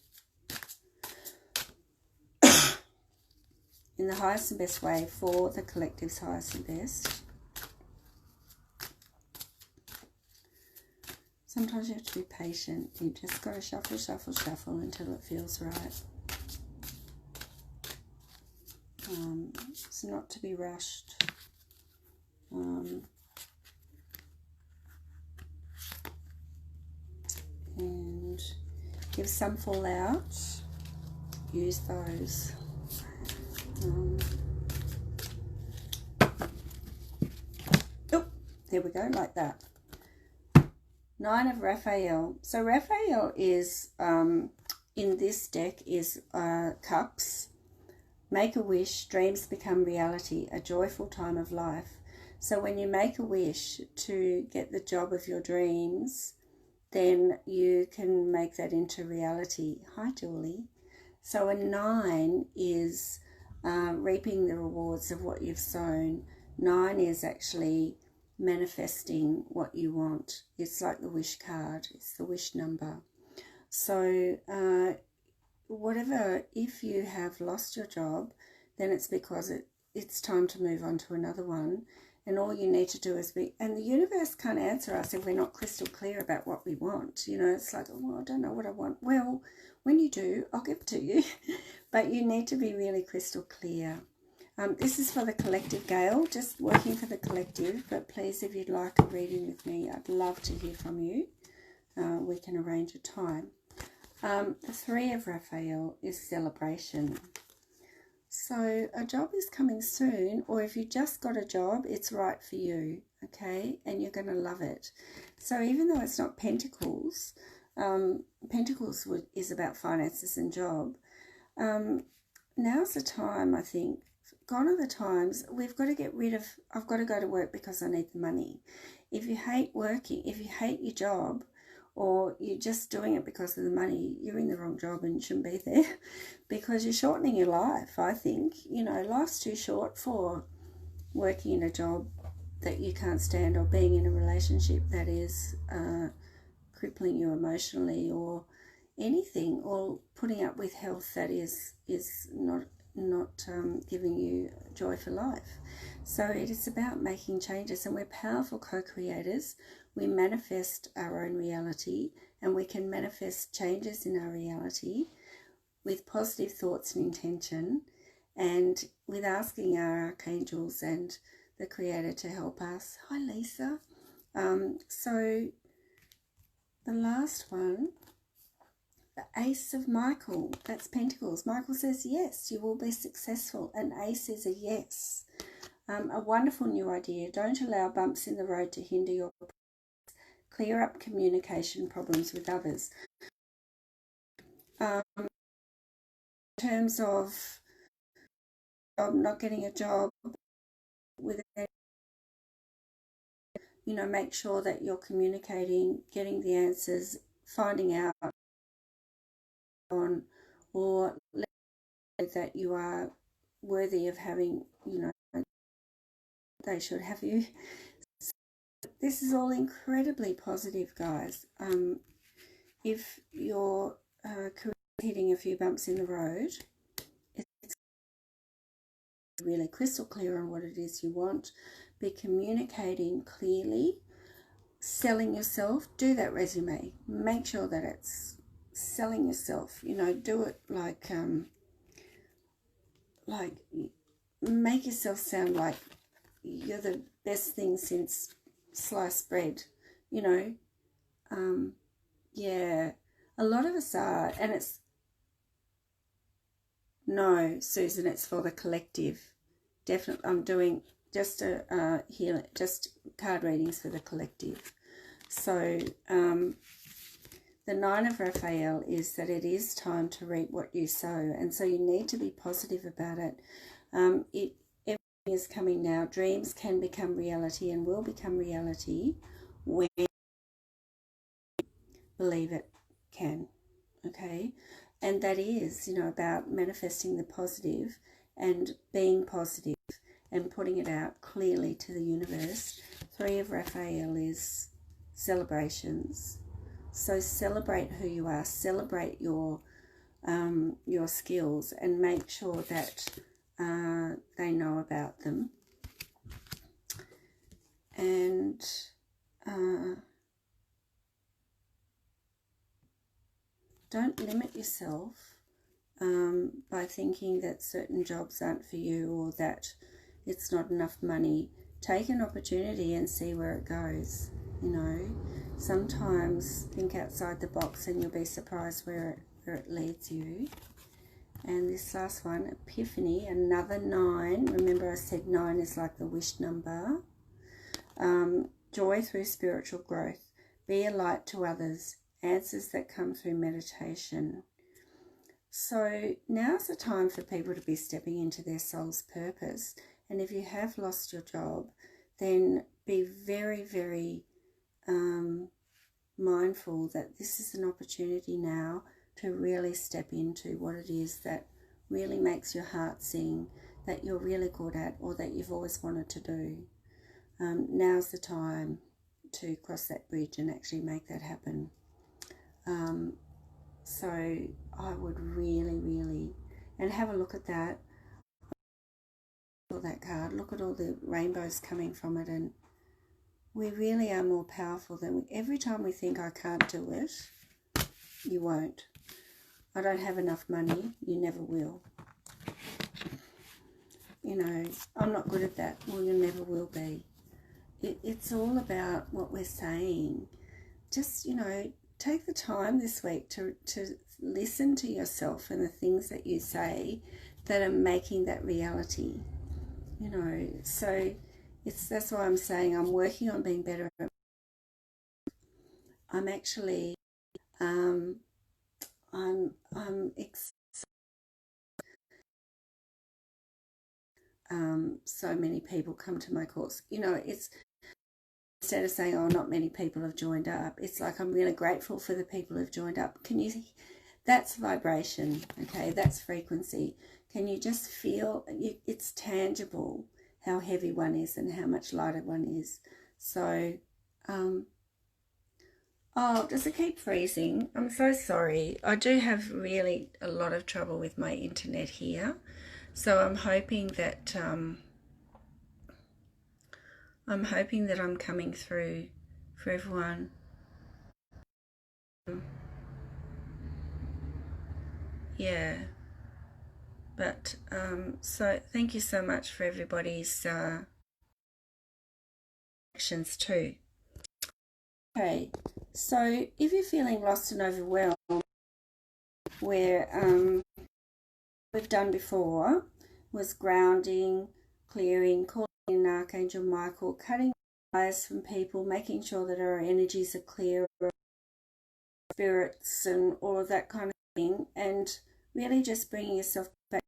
In the highest and best way for the collective's highest and best. Sometimes you have to be patient. You just got to shuffle, shuffle, shuffle until it feels right. It's not to be rushed. And if some fall out, use those. Oh, there we go, like that. 9 of Raphael. So Raphael is, in this deck, is Cups. Make a wish, dreams become reality, a joyful time of life. So when you make a wish to get the job of your dreams, then you can make that into reality. Hi, Julie. So a 9 is reaping the rewards of what you've sown. 9 is actually manifesting what you want. It's like the wish card. It's the wish number. So whatever, if you have lost your job, then it's because it's time to move on to another one. And all you need to do is and the universe can't answer us if we're not crystal clear about what we want. You know, it's like, oh, I don't know what I want. Well, when you do, I'll give it to you. But you need to be really crystal clear. This is for the collective, Gail, just working for the collective. But please, if you'd like a reading with me, I'd love to hear from you. We can arrange a time. The 3 of Raphael is celebration. So a job is coming soon, or if you just got a job, it's right for you, okay? And you're going to love it. So even though it's not Pentacles, Pentacles is about finances and job. Now's the time, I think. Gone are the times we've got to get rid of, I've got to go to work because I need the money. If you hate working, if you hate your job, or you're just doing it because of the money, you're in the wrong job and you shouldn't be there, because you're shortening your life, I think. You know, life's too short for working in a job that you can't stand, or being in a relationship that is crippling you emotionally, or anything, or putting up with health that is not giving you joy for life. So it is about making changes, and we're powerful co-creators. We manifest our own reality, and we can manifest changes in our reality with positive thoughts and intention, and with asking our archangels and the Creator to help us. Hi, Lisa. So the last one, the Ace of Michael, that's Pentacles. Michael says, yes, you will be successful. An ace is a yes. A wonderful new idea. Don't allow bumps in the road to hinder your progress. Clear up communication problems with others. In terms of not getting a job, you know, make sure that you're communicating, getting the answers, finding out on, or that you are worthy of having, you know, they should have you. So this is all incredibly positive, guys. If you're hitting a few bumps in the road, it's really crystal clear on what it is you want. Be communicating clearly, selling yourself. Do that resume. Make sure that it's selling yourself. You know, do it like make yourself sound like you're the best thing since sliced bread. You know, yeah, a lot of us are, and it's, no, Susan, it's for the collective. Definitely, I'm doing just a healing, just card readings for the collective. So the 9 of Raphael is that it is time to reap what you sow, and so you need to be positive about it. Everything is coming now. Dreams can become reality and will become reality when you believe it can, okay? And that is, you know, about manifesting the positive and being positive and putting it out clearly to the universe. 3 of Raphael is celebrations. So celebrate who you are, celebrate your skills, and make sure that they know about them. And don't limit yourself by thinking that certain jobs aren't for you, or that it's not enough money. Take an opportunity and see where it goes. you know. Sometimes think outside the box and you'll be surprised where it leads you. And this last one, Epiphany, another 9. Remember I said 9 is like the wish number. Joy through spiritual growth. Be a light to others. Answers that come through meditation. So now's the time for people to be stepping into their soul's purpose. And if you have lost your job, then be very, very mindful that this is an opportunity now to really step into what it is that really makes your heart sing, that you're really good at, or that you've always wanted to do. Now's the time to cross that bridge and actually make that happen. So I would really, really, and have a look at that. That card, look at all the rainbows coming from it, and we really are more powerful than every time we think I can't do it, you won't. I don't have enough money, you never will. You know, I'm not good at that, well, you never will be. It's all about what we're saying. Just, you know, take the time this week to listen to yourself and the things that you say that are making that reality. You know, so that's why I'm saying I'm working on being better. I'm actually, so many people come to my course. You know, it's instead of saying, oh, not many people have joined up, it's like I'm really grateful for the people who've joined up. Can you see? That's vibration, okay? That's frequency. Can you just feel, it's tangible how heavy one is and how much lighter one is. So, oh, does it keep freezing? I'm so sorry. I do have really a lot of trouble with my internet here. So I'm hoping that I'm coming through for everyone. Yeah. But so thank you so much for everybody's actions too. Okay, so if you're feeling lost and overwhelmed, where we've done before was grounding, clearing, calling in Archangel Michael, cutting wires from people, making sure that our energies are clear, spirits and all of that kind of thing, and really just bringing yourself back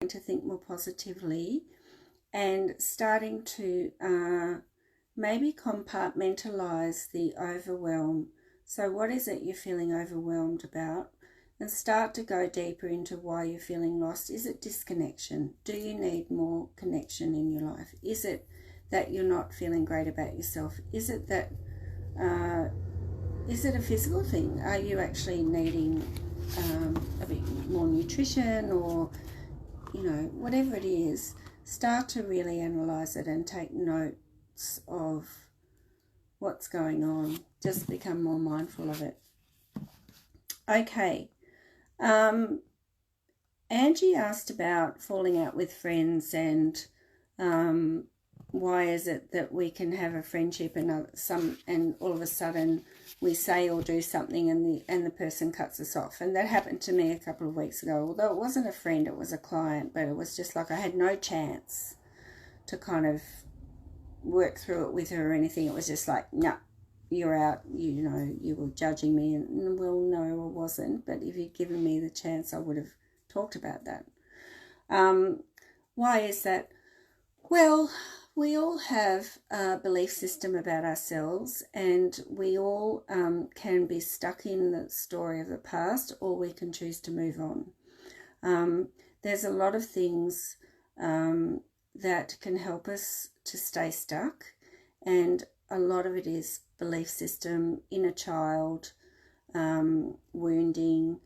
to think more positively and starting to maybe compartmentalize the overwhelm. So what is it you're feeling overwhelmed about? And start to go deeper into why you're feeling lost. Is it disconnection? Do you need more connection in your life? Is it that you're not feeling great about yourself? Is it that is it a physical thing? Are you actually needing a bit more nutrition, or, you know, whatever it is, start to really analyze it and take notes of what's going on. Just become more mindful of it. Okay. Angie asked about falling out with friends and why is it that we can have a friendship and all of a sudden we say or do something and the person cuts us off. And that happened to me a couple of weeks ago. Although it wasn't a friend, it was a client, but it was just like I had no chance to kind of work through it with her or anything. It was just like, no, you're out, you know, you were judging me. And well, no, I wasn't. But if you'd given me the chance, I would have talked about that. Why is that? Well, we all have a belief system about ourselves, and we all can be stuck in the story of the past, or we can choose to move on. There's a lot of things that can help us to stay stuck, and a lot of it is belief system, inner child, wounding,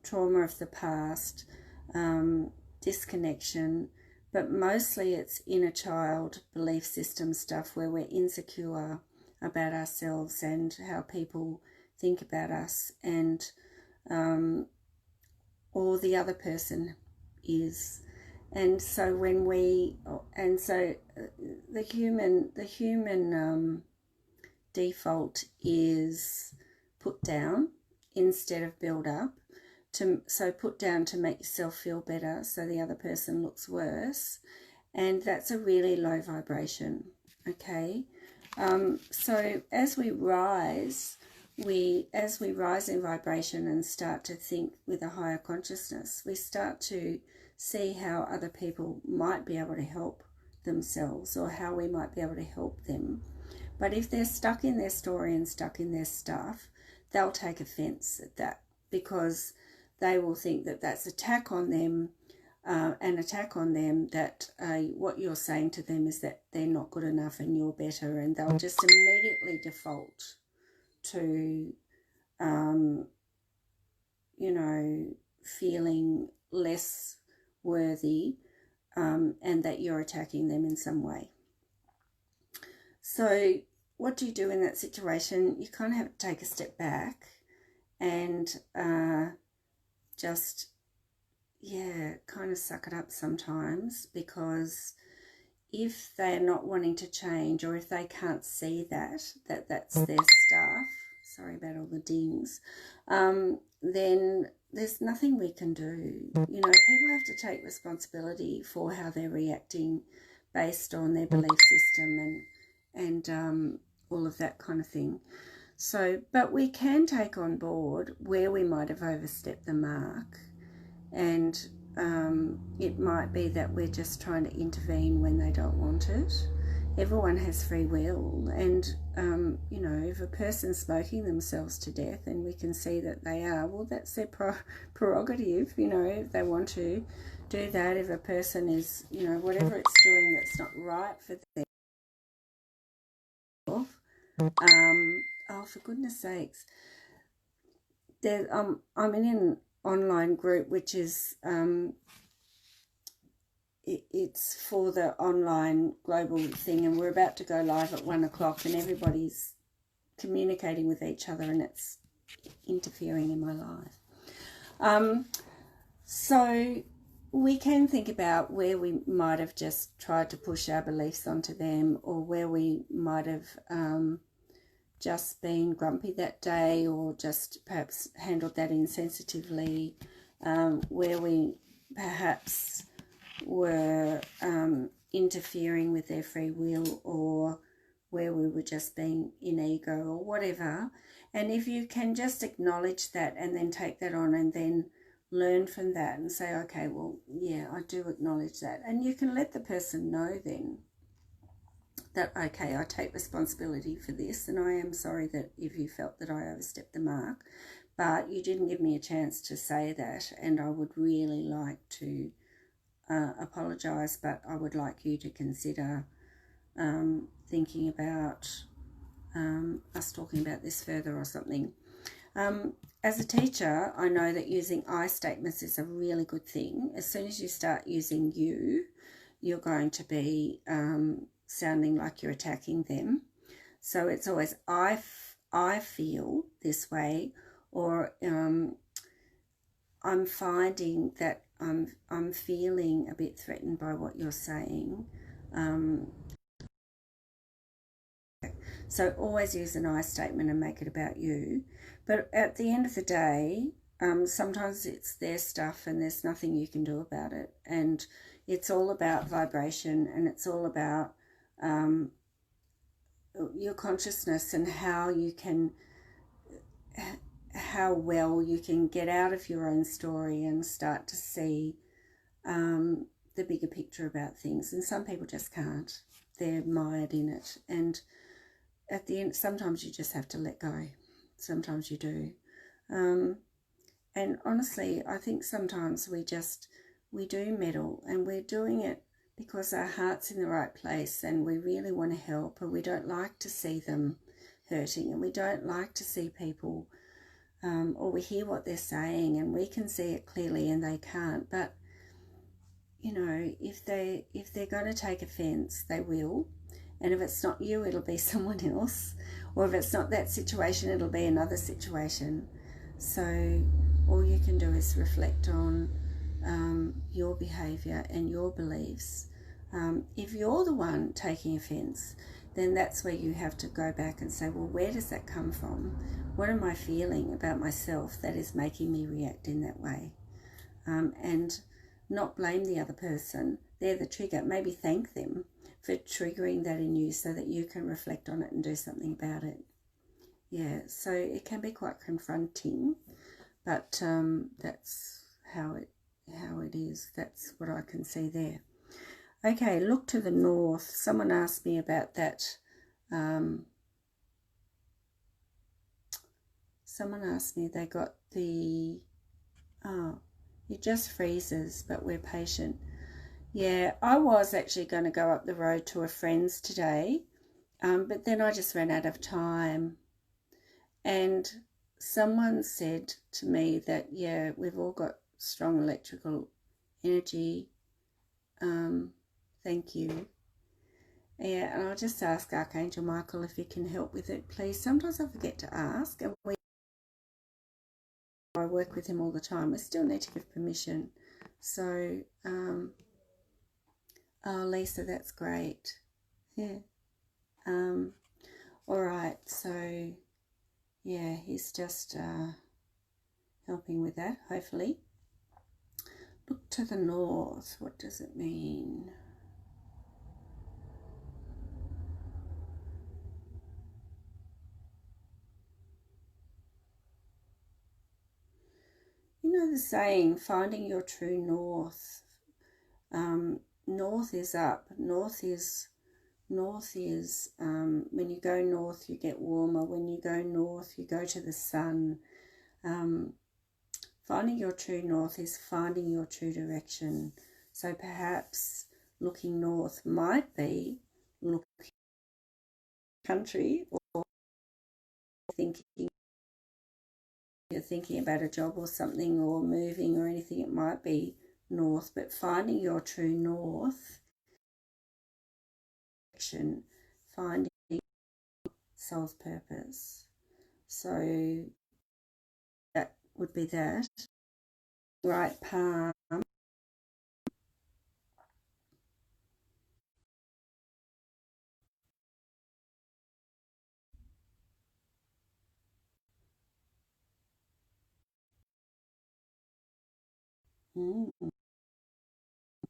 trauma of the past, disconnection, but mostly it's inner child belief system stuff where we're insecure about ourselves and how people think about us, and or the other person is. And so the human default is put down instead of build up. So put down to make yourself feel better, so the other person looks worse, and that's a really low vibration. Okay, so as we rise in vibration and start to think with a higher consciousness, we start to see how other people might be able to help themselves, or how we might be able to help them. But if they're stuck in their story and stuck in their stuff, they'll take offense at that, because they will think that that's an attack on them, that what you're saying to them is that they're not good enough and you're better, and they'll just immediately default to, feeling less worthy, and that you're attacking them in some way. So what do you do in that situation? You kind of have to take a step back and just, kind of suck it up sometimes, because if they're not wanting to change, or if they can't see that's their stuff, sorry about all the dings, then there's nothing we can do. People have to take responsibility for how they're reacting based on their belief system and all of that kind of thing. So, but we can take on board where we might have overstepped the mark, and it might be that we're just trying to intervene when they don't want it. Everyone has free will, and if a person's smoking themselves to death and we can see that they are, well, that's their prerogative, if they want to do that. If a person is, whatever it's doing that's not right for them, oh, for goodness sakes, I'm in an online group which is it's for the online global thing, and we're about to go live at 1 o'clock, and everybody's communicating with each other, and it's interfering in my life. So we can think about where we might have just tried to push our beliefs onto them, or where we might have just been grumpy that day, or just perhaps handled that insensitively, where we perhaps were interfering with their free will, or where we were just being in ego, or whatever. And if you can just acknowledge that and then take that on and then learn from that and say, okay, well, yeah, I do acknowledge that. And you can let the person know then that, okay, I take responsibility for this, and I am sorry that if you felt that I overstepped the mark, but you didn't give me a chance to say that, and I would really like to apologise, but I would like you to consider thinking about us talking about this further or something. As a teacher, I know that using I statements is a really good thing. As soon as you start using you're going to be sounding like you're attacking them. So it's always I feel this way, or I'm finding that I'm feeling a bit threatened by what you're saying. So always use an I statement and make it about you. But at the end of the day, sometimes it's their stuff and there's nothing you can do about it. And it's all about vibration, and it's all about your consciousness and how well you can get out of your own story and start to see the bigger picture about things. And some people just can't. They're mired in it. And at the end, sometimes you just have to let go. Sometimes you do. And honestly, I think sometimes we do meddle, and we're doing it because our heart's in the right place and we really want to help, and we don't like to see them hurting, and we don't like to see people, or we hear what they're saying and we can see it clearly and they can't. But, if they're going to take offence, they will. And if it's not you, it'll be someone else. Or if it's not that situation, it'll be another situation. So all you can do is reflect on your behaviour and your beliefs, If you're the one taking offence, then that's where you have to go back and say, well, where does that come from? What am I feeling about myself that is making me react in that way? And not blame the other person. They're the trigger. Maybe thank them for triggering that in you so that you can reflect on it and do something about it. Yeah, so it can be quite confronting, but that's how it is. That's what I can see there. Okay, look to the north. Someone asked me about that. Someone asked me, they got the, it just freezes, but we're patient. Yeah, I was actually going to go up the road to a friend's today, but then I just ran out of time. And someone said to me that, yeah, we've all got strong electrical energy. Thank you. Yeah, and I'll just ask Archangel Michael if he can help with it, please. Sometimes I forget to ask, and I work with him all the time. I still need to give permission. So, oh, Lisa, that's great. Yeah. All right, so, yeah, he's just helping with that, hopefully. Look to the north. What does it mean? You know the saying, finding your true north. North is up. North is when you go north you get warmer. When you go north you go to the sun. Finding your true north is finding your true direction. So perhaps looking north might be looking country, or you're thinking about a job or something, or moving or anything. It might be north, but finding your true north, finding soul's purpose. So that would be that. Right palm.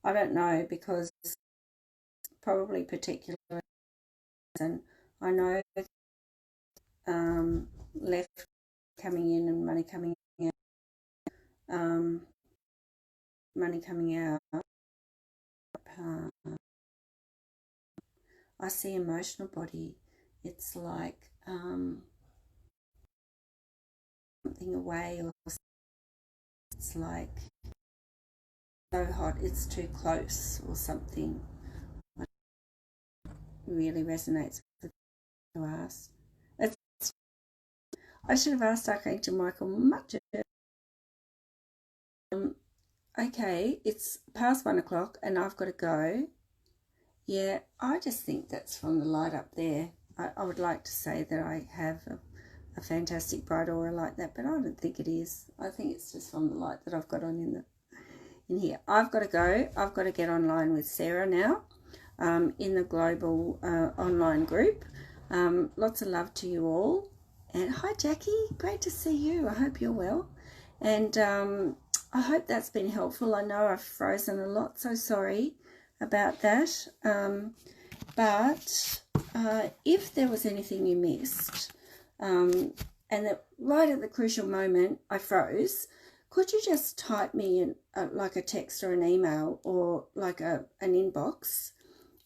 I don't know, because probably particular reason. I know left coming in and money coming out. Money coming out. I see emotional body. It's like something away, or it's like so hot it's too close, or something. Really resonates with to ask. I should have asked Archangel Michael much earlier. Okay, it's past 1 o'clock and I've got to go. Yeah, I just think that's from the light up there. I would like to say that I have a fantastic bright aura like that, but I don't think it is. I think it's just from the light that I've got on in here. I've got to go. I've got to get online with Sarah now, in the global online group. Lots of love to you all. And hi, Jackie. Great to see you. I hope you're well. And I hope that's been helpful. I know I've frozen a lot, so sorry about that. But if there was anything you missed, and that right at the crucial moment I froze, could you just type me in like a text or an email, or like an inbox?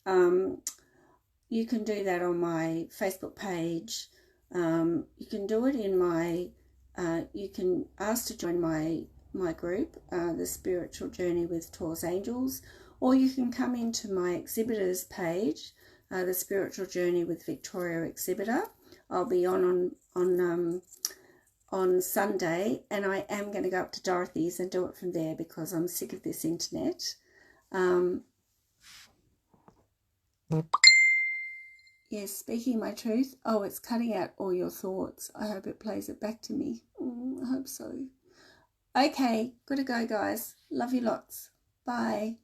You can do that on my Facebook page. You can do it in my, you can ask to join my group, The Spiritual Journey with Taurus Angels, or you can come into my exhibitors page, The Spiritual Journey with Victoria Exhibitor. I'll be on Sunday, and I am going to go up to Dorothy's and do it from there because I'm sick of this internet. Yes, speaking my truth. Oh, it's cutting out all your thoughts. I hope it plays it back to me. I hope so. Okay, gotta go, guys. Love you lots. Bye.